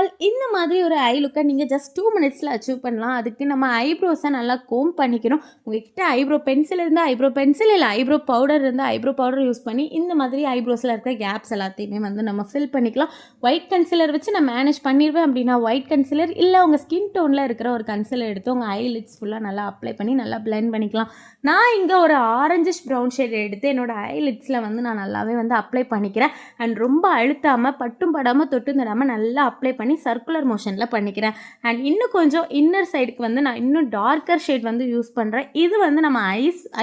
All இந்த மாதிரி ஒரு ஐ லுக்கை நீங்கள் ஜஸ்ட் 2 மினிட்ஸில் அச்சீவ் பண்ணலாம். அதுக்கு நம்ம ஐப்ரோஸை நல்லா கோம் பண்ணிக்கணும். உங்கள்கிட்ட ஐப்ரோ பென்சில் இருந்தால் ஐப்ரோ பென்சில், இல்லை ஐப்ரோ பவுடர் இருந்தால் ஐப்ரோ பவுடர் யூஸ் பண்ணி இந்த மாதிரி ஐப்ரோஸில் இருக்கிற கேப்ஸ் எல்லாத்தையுமே வந்து நம்ம ஃபில் பண்ணிக்கலாம். ஒயிட் கன்சிலர் வச்சு நான் மேனேஜ் பண்ணிடுவேன் அப்படின்னா ஒயிட் கன்சிலர், இல்லை உங்கள் ஸ்கின் டோனில் இருக்கிற ஒரு கன்சிலர் எடுத்து உங்கள் ஐலிட்ஸ் ஃபுல்லாக நல்லா அப்ளை பண்ணி நல்லா பிளெண்ட் பண்ணிக்கலாம். நான் இங்கே ஒரு ஆரஞ்சிஷ் ப்ரௌன் ஷேட் எடுத்து என்னோடய ஐலிட்ஸில் வந்து நான் நல்லாவே வந்து அப்ளை பண்ணிக்கிறேன். அண்ட் ரொம்ப அழுத்தாமல் பட்டும் படாமல் தொட்டும் தடாமல் நல்லா அப்ளை பண்ணி சர்க்குலர் மோஷனில் பண்ணிக்கிறேன். அண்ட் இன்னும் கொஞ்சம் இன்னர் சைடுக்கு வந்து நான் இன்னும் டார்க்கர் ஷேட் வந்து யூஸ் பண்ணுறேன். இது வந்து நம்ம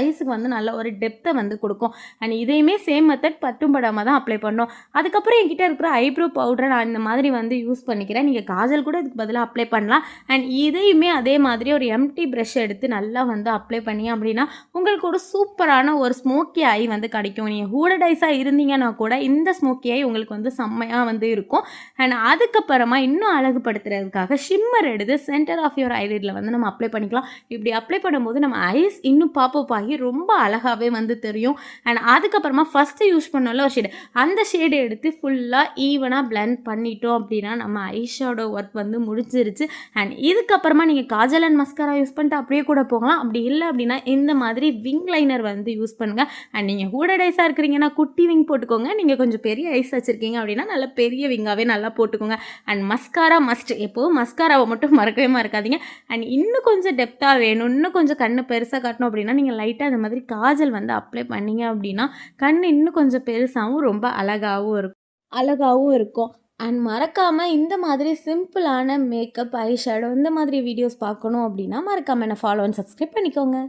ஐஸுக்கு வந்து நல்ல ஒரு டெப்த்தை வந்து கொடுக்கும். அண்ட் இதையுமே சேம் மெத்தட் பட்டும் படாமல் தான் அப்ளை பண்ணோம். அதுக்கப்புறம் என்கிட்ட இருக்கிற ஐப்ரோ பவுடரை நான் இந்த மாதிரி வந்து யூஸ் பண்ணிக்கிறேன். நீங்கள் காஜல் கூட இதுக்கு பதிலாக அப்ளை பண்ணலாம். அண்ட் இதையுமே அதே மாதிரி ஒரு எம்டி ப்ரஷ் எடுத்து நல்லா வந்து அப்ளை பண்ணி அப்படின்னா உங்களுக்கு ஒரு சூப்பரான ஒரு ஸ்மோக்கி ஐ வந்து கிடைக்கும். நீங்கள் ஹூடட் ஐஸாக இருந்தீங்கன்னா கூட இந்த ஸ்மோக்கி ஐ உங்களுக்கு வந்து செம்மையாக வந்து இருக்கும். அண்ட் அதுக்கப்புறமா இன்னும் அழகுபடுத்துறதுக்காக ஷிம்மர் எடுத்து சென்டர் ஆஃப் யுவர் ஐலிட்டில் வந்து நம்ம அப்ளை பண்ணிக்கலாம். இப்படி அப்ளை பண்ணும்போது நம்ம ஐஸ் இன்னும் பாப்பப் ஆகி ரொம்ப அழகாகவே வந்து தெரியும். அண்ட் அதுக்கப்புறமா ஃபஸ்ட்டு யூஸ் பண்ணல ஒரு ஷேடு, அந்த ஷேடு எடுத்து ஃபுல்லாக ஈவனாக பிளெண்ட் பண்ணிட்டோம் அப்படின்னா நம்ம ஐஷேடோ ஒர்க் வந்து முடிஞ்சிருச்சு. அண்ட் இதுக்கப்புறமா நீங்கள் காஜல் அண்ட் மஸ்காரா யூஸ் பண்ணிட்டு அப்படியே கூட போகலாம். அப்படி இல்லை அப்படின்னா இந்த மாதிரி விங் லைனர் வந்து யூஸ் பண்ணுங்கள். அண்ட் நீங்கள் ஹூடட் ஐஸாக இருக்கிறீங்கன்னா குட்டி விங் போட்டுக்கோங்க. நீங்கள் கொஞ்சம் பெரிய ஐஸ் வச்சுருக்கீங்க அப்படின்னா நல்ல பெரிய விங்காகவே நல்லா போட்டுக்கோங்க. அண்ட் மஸ்காரா மஸ்ட், எப்போவும் மஸ்காராவை மட்டும் மறக்கவே மறக்காதீங்க. அண்ட் இன்னும் கொஞ்சம் டெப்த்தாக வேணும், இன்னும் கொஞ்சம் கண்ணு பெருசாக காட்டணும் அப்படின்னா நீங்கள் லைட்டாக அந்த மாதிரி காஜல் வந்து அப்ளை பண்ணிங்க அப்படின்னா கண் இன்னும் கொஞ்சம் பெருசாகவும் ரொம்ப அழகாகவும் இருக்கும். அண்ட் மறக்காமல் இந்த மாதிரி சிம்பிளான மேக்கப், ஐ ஷேடோ இந்த மாதிரி வீடியோஸ் பார்க்கணும் அப்படின்னா மறக்காமல் என்ன ஃபாலோ அண்ட் சப்ஸ்கிரைப் பண்ணிக்கோங்க.